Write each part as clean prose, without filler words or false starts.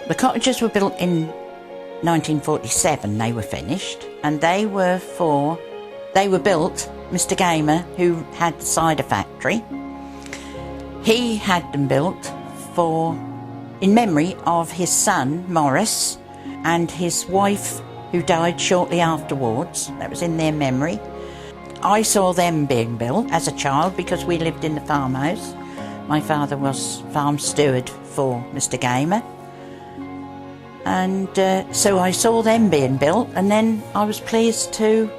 The cottages were built in 1947, they were finished, and they were built, Mr. Gaymer, who had the cider factory, he had them built in memory of his son, Morris, and his wife, who died shortly afterwards. That was in their memory. I saw them being built as a child because we lived in the farmhouse. My father was farm steward for Mr. Gaymer. And so I saw them being built, and then I was pleased to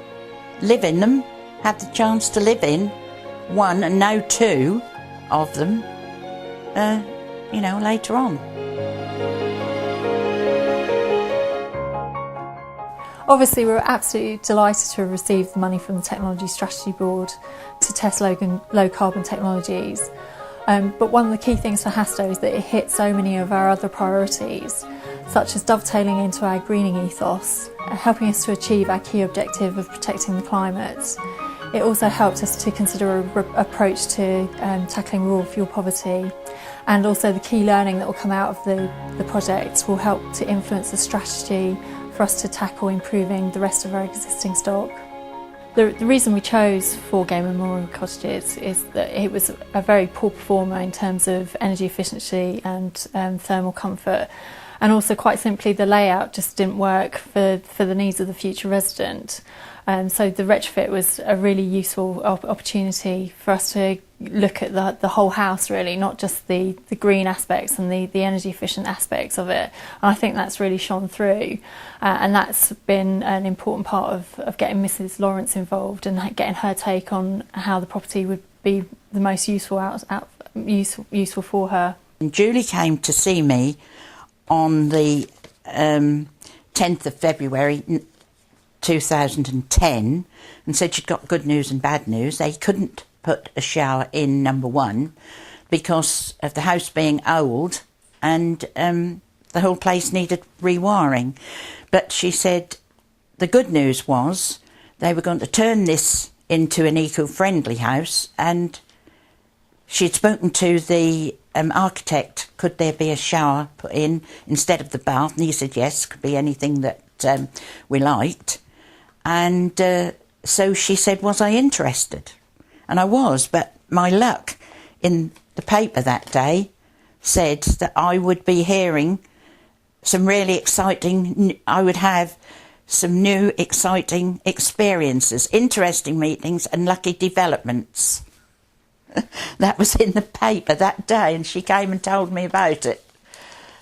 live in them, have the chance to live in one and now two of them, later on. Obviously, we're absolutely delighted to have received the money from the Technology Strategy Board to test low carbon technologies. But one of the key things for Hastoe is that it hits so many of our other priorities, such as dovetailing into our greening ethos, helping us to achieve our key objective of protecting the climate. It also helped us to consider an approach to tackling rural fuel poverty, and also the key learning that will come out of the project will help to influence the strategy for us to tackle improving the rest of our existing stock. The reason we chose for Gaymer Memorial Cottages is that it was a very poor performer in terms of energy efficiency and thermal comfort, and also quite simply the layout just didn't work for the needs of the future resident. So the retrofit was a really useful opportunity for us to look at the whole house, really, not just the green aspects and the energy efficient aspects of it. And I think that's really shone through, and that's been an important part of getting Mrs. Lawrence involved and getting her take on how the property would be the most useful for her. And Julie came to see me on the 10th of February 2010 and said she'd got good news and bad news. They couldn't put a shower in number one because of the house being old and the whole place needed rewiring. But she said the good news was they were going to turn this into an eco-friendly house, and she'd spoken to the architect, could there be a shower put in instead of the bath, and he said yes, could be anything that we liked. And so she said, was I interested? And I was, but my luck in the paper that day said that I would be hearing some really exciting, I would have some new exciting experiences, interesting meetings and lucky developments. That was in the paper that day, and she came and told me about it.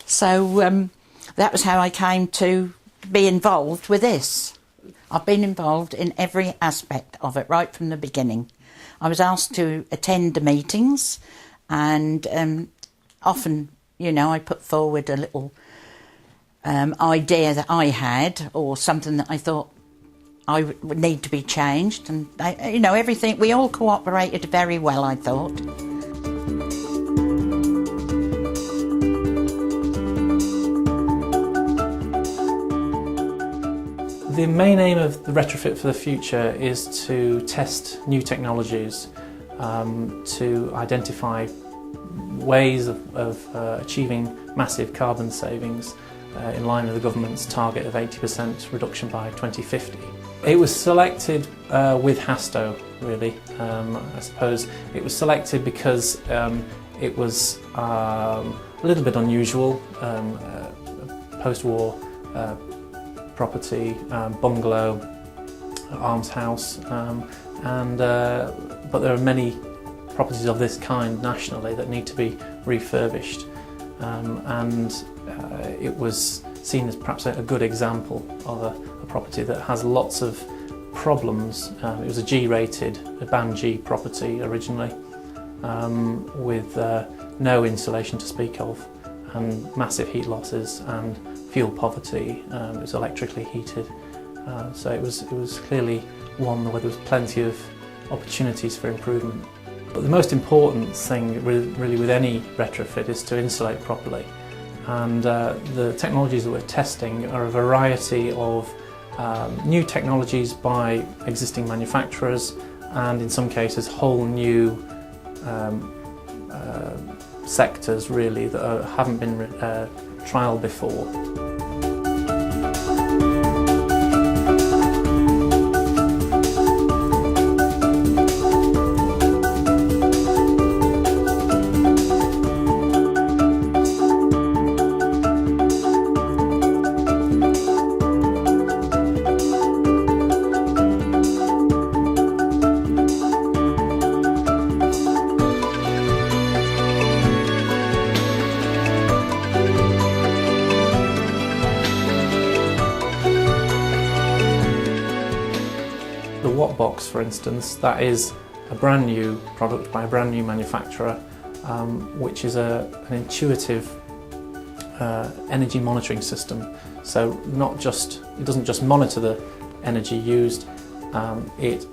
So that was how I came to be involved with this. I've been involved in every aspect of it right from the beginning. I was asked to attend the meetings, and often, I put forward a little idea that I had or something that I thought I would need to be changed, and everything, we all cooperated very well, I thought. The main aim of the Retrofit for the Future is to test new technologies, to identify ways of achieving massive carbon savings in line with the government's target of 80% reduction by 2050. It was selected with Hastoe, really. I suppose it was selected because it was a little bit unusual, post-war property, bungalow, almshouse, but there are many properties of this kind nationally that need to be refurbished, and it was seen as perhaps a good example of a property that has lots of problems. It was a G-rated, a band G property originally, with no insulation to speak of, and massive heat losses and fuel poverty. It was electrically heated, so it was clearly one where there was plenty of opportunities for improvement. But the most important thing really with any retrofit is to insulate properly, and the technologies that we're testing are a variety of new technologies by existing manufacturers, and in some cases whole new sectors really that haven't been trial before. The Watt Box, for instance, that is a brand new product by a brand new manufacturer, which is an intuitive energy monitoring system. So it doesn't just monitor the energy used, it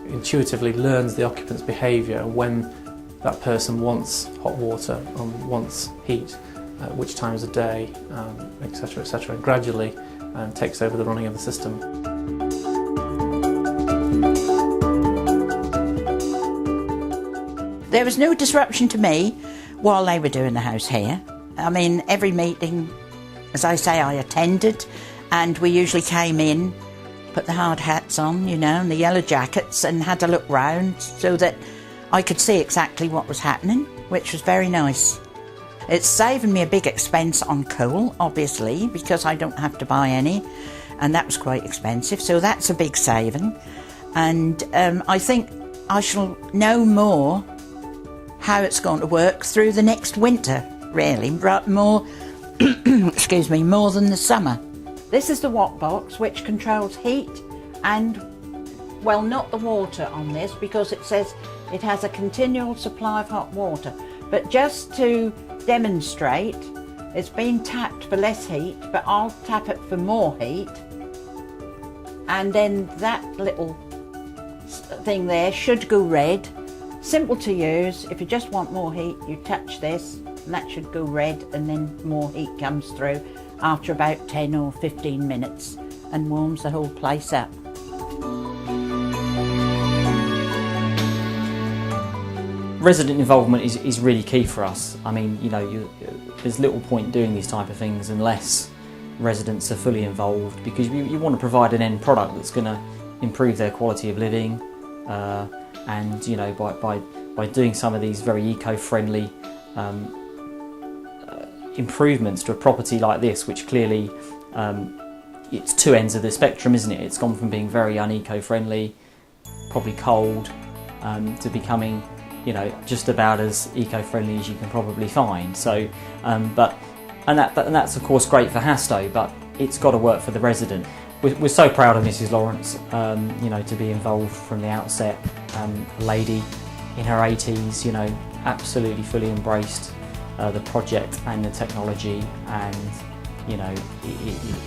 intuitively learns the occupant's behaviour when that person wants hot water and wants heat, at which times of day, etc., etc., and gradually takes over the running of the system. There was no disruption to me while they were doing the house here. I mean, every meeting, as I say, I attended, and we usually came in, put the hard hats on, you know, and the yellow jackets, and had a look round so that I could see exactly what was happening, which was very nice. It's saving me a big expense on coal, obviously, because I don't have to buy any, and that was quite expensive, so that's a big saving. And I think I shall know more how it's going to work through the next winter, really, more excuse me, more than the summer. This is the Watt Box, which controls heat and, well, not the water on this, because it says it has a continual supply of hot water, but just to demonstrate, it's been tapped for less heat, but I'll tap it for more heat, and then that little thing there should go red. Simple to use. If you just want more heat, you touch this and that should go red, and then more heat comes through after about 10 or 15 minutes and warms the whole place up. Resident involvement is really key for us. I mean, you know, there's little point doing these type of things unless residents are fully involved, because you want to provide an end product that's going to improve their quality of living. And you know, by doing some of these very eco-friendly improvements to a property like this, which clearly it's two ends of the spectrum, isn't it? It's gone from being very un-eco-friendly, probably cold, to becoming, you know, just about as eco-friendly as you can probably find. So, and that's of course great for Hastoe, but it's got to work for the resident. We're so proud of Mrs. Lawrence, you know, to be involved from the outset. A lady in her 80s, you know, absolutely fully embraced the project and the technology, and you know,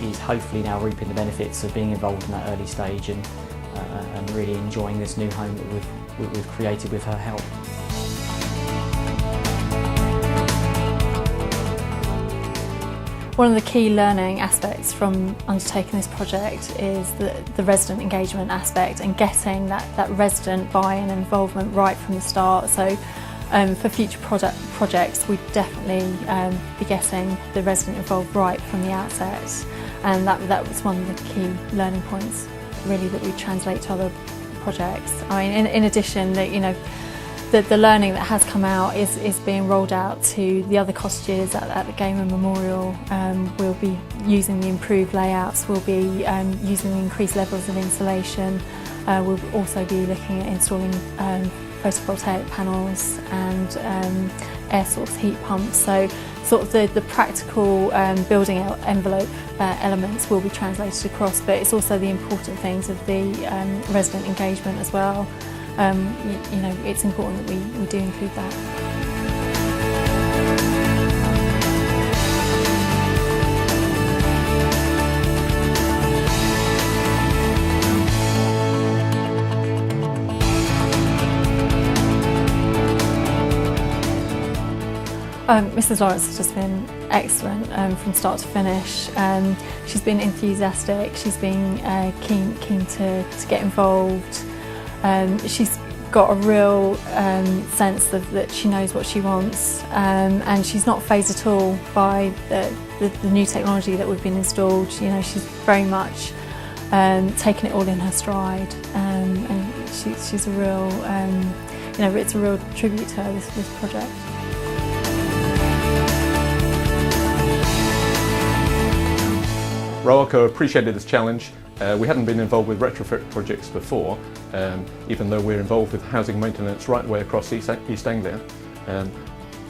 is hopefully now reaping the benefits of being involved in that early stage, and really enjoying this new home that we've created with her help. One of the key learning aspects from undertaking this project is the resident engagement aspect, and getting that resident buy-in and involvement right from the start. So for future projects, we definitely be getting the resident involved right from the outset, and that was one of the key learning points really that we translate to other projects. I mean, in addition, that, you know, the learning that has come out is being rolled out to the other cottages at the Gaymer Memorial. We'll be using the improved layouts, we'll be using the increased levels of insulation, we'll also be looking at installing photovoltaic panels and air source heat pumps. So sort of the practical building envelope elements will be translated across, but it's also the important things of the resident engagement as well. You know, it's important that we do include that. Mrs. Lawrence has just been excellent from start to finish. She's been enthusiastic, she's been keen to get involved. She's got a real sense that she knows what she wants, and she's not phased at all by the new technology that we've been installed. You know, she's very much taken it all in her stride, and she's a real, you know, it's a real tribute to her, this project. Roalco appreciated this challenge. We hadn't been involved with retrofit projects before, even though we're involved with housing maintenance right the way across East Anglia.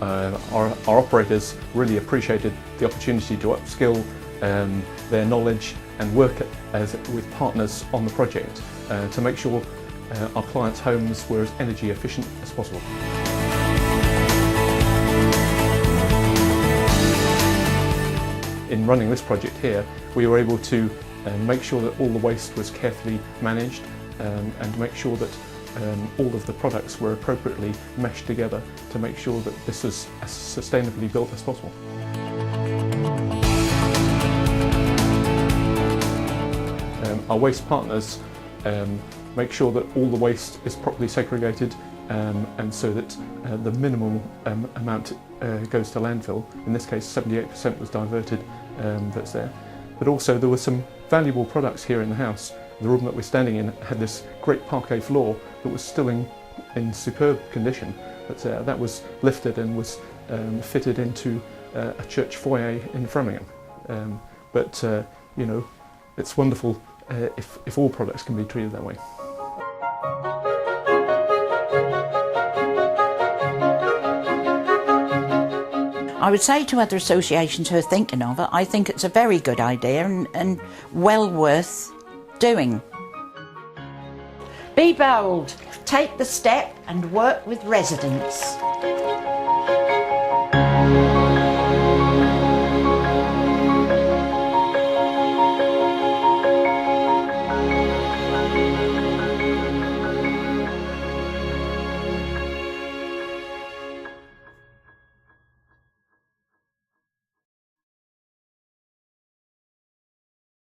Our operators really appreciated the opportunity to upskill their knowledge and work with partners on the project to make sure our clients' homes were as energy efficient as possible. In running this project here, we were able to make sure that all the waste was carefully managed and make sure that all of the products were appropriately meshed together to make sure that this was as sustainably built as possible. Our waste partners make sure that all the waste is properly segregated and so that the minimal amount goes to landfill. In this case 78% was diverted, that's there. But also there were some valuable products here in the house. The room that we're standing in had this great parquet floor that was still in superb condition. That was lifted and was fitted into a church foyer in Framingham. You know, it's wonderful if all products can be treated that way. I would say to other associations who are thinking of it, I think it's a very good idea and well worth doing. Be bold, take the step and work with residents.